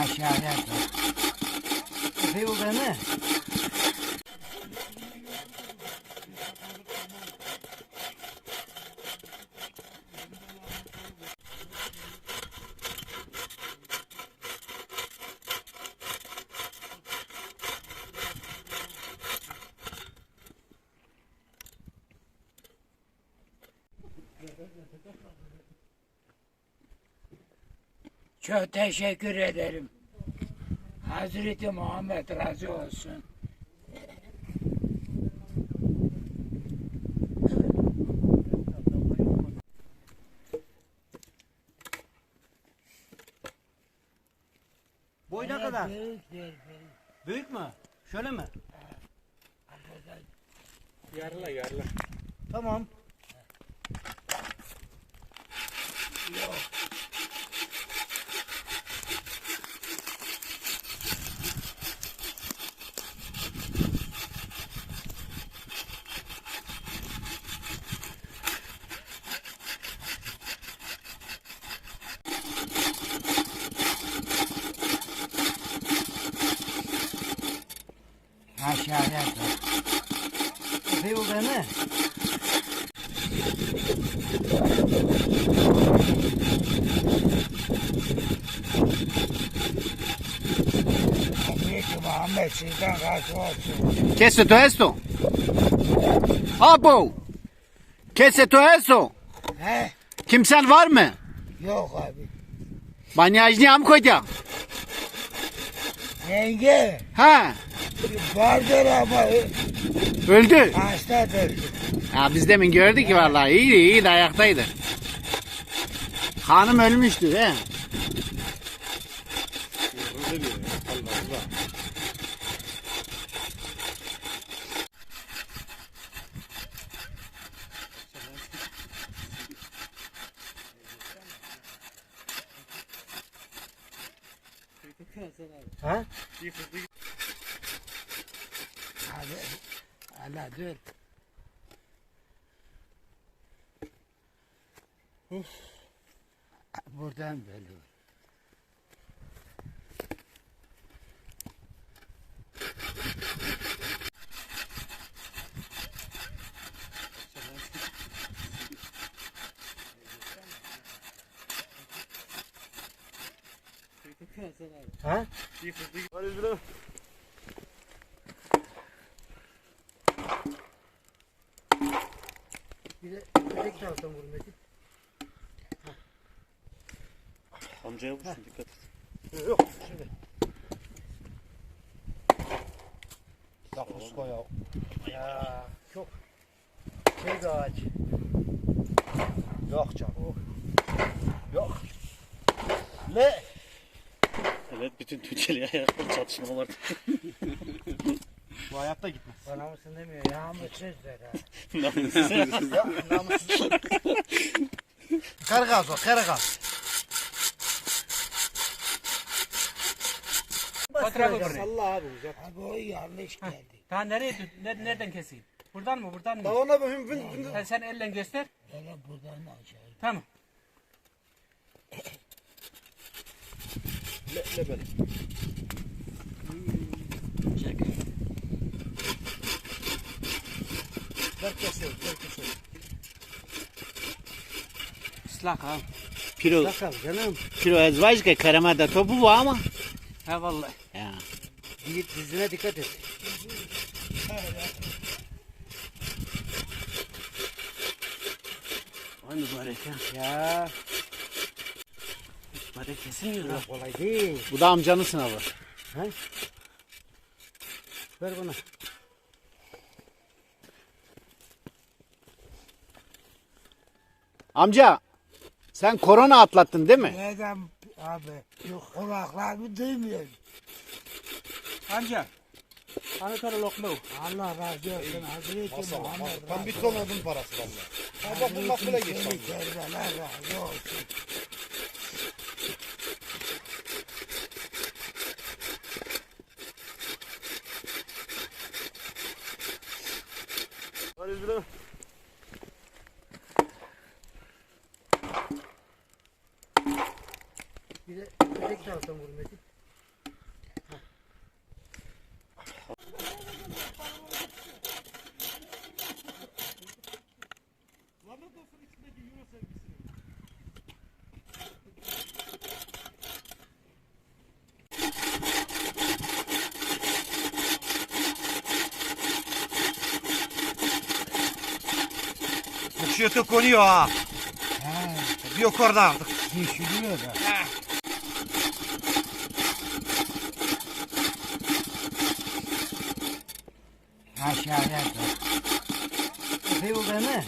Aşağıya dur. Yapıyor beni. Çok teşekkür ederim. Hazreti Muhammed razı olsun. Boy ne kadar? Büyük değil. Büyük mü? Şöyle mi? Yarla. Tamam. Yok. Aşağıya dur. Yapıyor beni. Hazreti Muhammed sizden razı olsun. ¿Qué es todo esto? Abo! ¿Qué es todo esto? He? Kimsen var mı? Yok abi. Banyajniye mi koyacak? Yenge Ha, vardır ama öldü. hastadır. Ha, biz demin gördük ki vallahi iyiydi ayaktaydı. Hanım ölmüştü he. Ha? Hadi. Allah dur. Buradan böyle. Ha? Bir de tek taraftan vurun Metin. Amcaya vursun, dikkat et. Yok şimdi. Bak uska ya. Ya çok şey bir ağaç. Yok canım. Yok. Ne? Evet, bütün Tunceli ayakta çatışma vardı. Bu hayatta gitmez. Bana mısın demiyor. Namussuzdur ha. Ya namussuz. Karagaz o, karagaz. Fotoğrafı buraya. Allah abi uzak. Abi o yanlış geldi. Daha nereden keseyim? Buradan mı? Buradan mı? Daha ona mümkün. Sen elle göster. Hele buradan aşağı. Tamam. Le böyle. Çek. Ver keselim, ver keselim. Islak ha. Piro, Bakalım canım. ezvajka karamada topu bu ama. Ha vallahi. Ya. Dizine dikkat et. Vay mübarek ha. Ya Mübarek kesilmiyor ha. kolay değil. Bu da amcanın sınavı. Ver bana. Amca, sen korona atlattın değil mi? Neden abi? Yok kulaklarımı duymuyor. Amca. Anahtarı lokma o. Allah razı olsun. Hazreti Muhammed Tam bir ton odun parası valla. Bak bu makbule geçti. Kerbeler razı olsun. Bir de tek taraftan vurun Metin. Çötü konuyor ha. Ha, Bir yukarıda artık. yeşiliyor da. Aşağıya. Epey oldu değil mi?